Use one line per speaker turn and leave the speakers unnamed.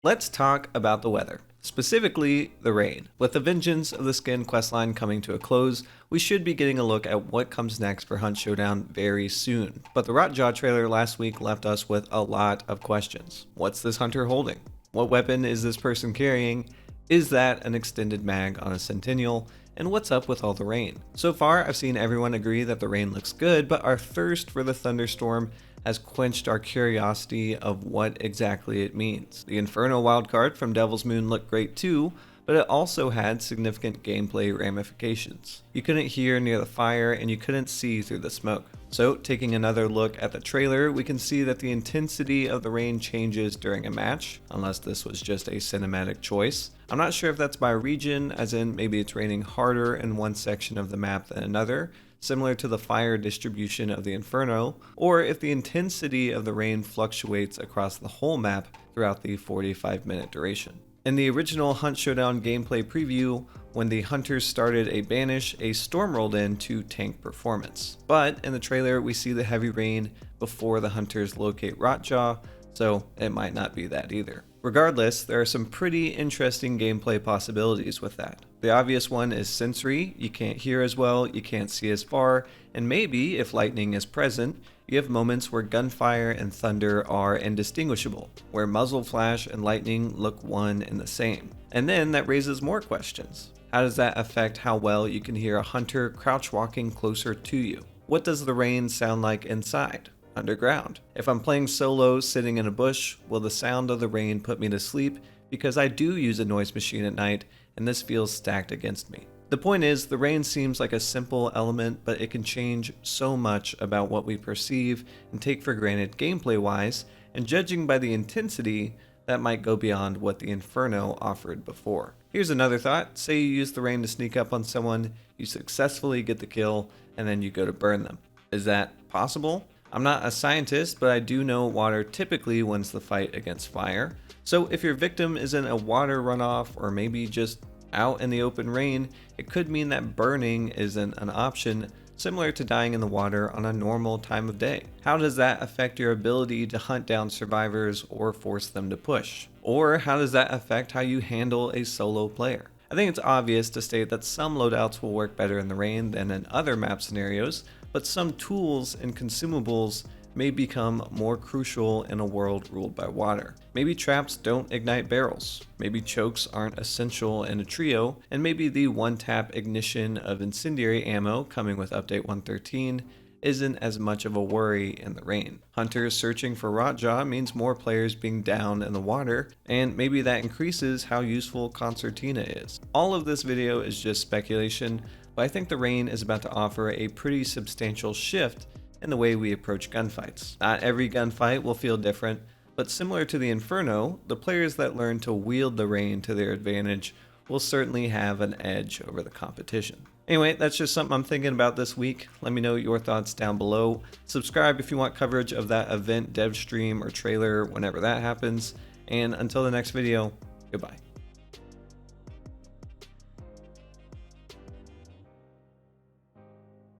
Let's talk about the weather, specifically the rain. With the Vengeance of the Skin questline coming to a close, we should be getting a look at what comes next for Hunt Showdown very soon. But the Rotjaw trailer last week left us with a lot of questions. What's this hunter holding? What weapon is this person carrying? Is that an extended mag on a Centennial? And what's up with all the rain? So far, I've seen everyone agree that the rain looks good, but our thirst for the thunderstorm has quenched our curiosity of what exactly it means. The Inferno wildcard from Devil's Moon looked great too, but it also had significant gameplay ramifications. You couldn't hear near the fire and you couldn't see through the smoke. So taking another look at the trailer, we can see that the intensity of the rain changes during a match, unless this was just a cinematic choice. I'm not sure if that's by region, as in maybe it's raining harder in one section of the map than another, similar to the fire distribution of the Inferno, or if the intensity of the rain fluctuates across the whole map throughout the 45-minute duration. In the original Hunt Showdown gameplay preview, when the hunters started a banish, a storm rolled in to tank performance. But in the trailer, we see the heavy rain before the hunters locate Rotjaw, so it might not be that either. Regardless, there are some pretty interesting gameplay possibilities with that. The obvious one is sensory. You can't hear as well, you can't see as far, and maybe, if lightning is present, you have moments where gunfire and thunder are indistinguishable, where muzzle flash and lightning look one and the same. And then that raises more questions. How does that affect how well you can hear a hunter crouch walking closer to you? What does the rain sound like inside? Underground? If I'm playing solo sitting in a bush, will the sound of the rain put me to sleep because I do use a noise machine at night and this feels stacked against me? The point is, the rain seems like a simple element, but it can change so much about what we perceive and take for granted gameplay-wise, and judging by the intensity, that might go beyond what the Inferno offered before. Here's another thought. Say you use the rain to sneak up on someone, you successfully get the kill, and then you go to burn them. Is that possible? I'm not a scientist, but I do know water typically wins the fight against fire. So if your victim is in a water runoff or maybe just out in the open rain, it could mean that burning isn't an option, similar to dying in the water on a normal time of day. How does that affect your ability to hunt down survivors or force them to push? Or how does that affect how you handle a solo player? I think it's obvious to state that some loadouts will work better in the rain than in other map scenarios, but some tools and consumables may become more crucial in a world ruled by water. Maybe traps don't ignite barrels, maybe chokes aren't essential in a trio, and maybe the one-tap ignition of incendiary ammo coming with update 113 isn't as much of a worry in the rain. Hunters searching for Rotjaw means more players being down in the water, and maybe that increases how useful Concertina is. All of this video is just speculation, but I think the rain is about to offer a pretty substantial shift in the way we approach gunfights. Not every gunfight will feel different, but similar to the Inferno, the players that learn to wield the rain to their advantage will certainly have an edge over the competition. Anyway, that's just something I'm thinking about this week. Let me know your thoughts down below. Subscribe if you want coverage of that event, dev stream, or trailer whenever that happens. And until the next video, goodbye.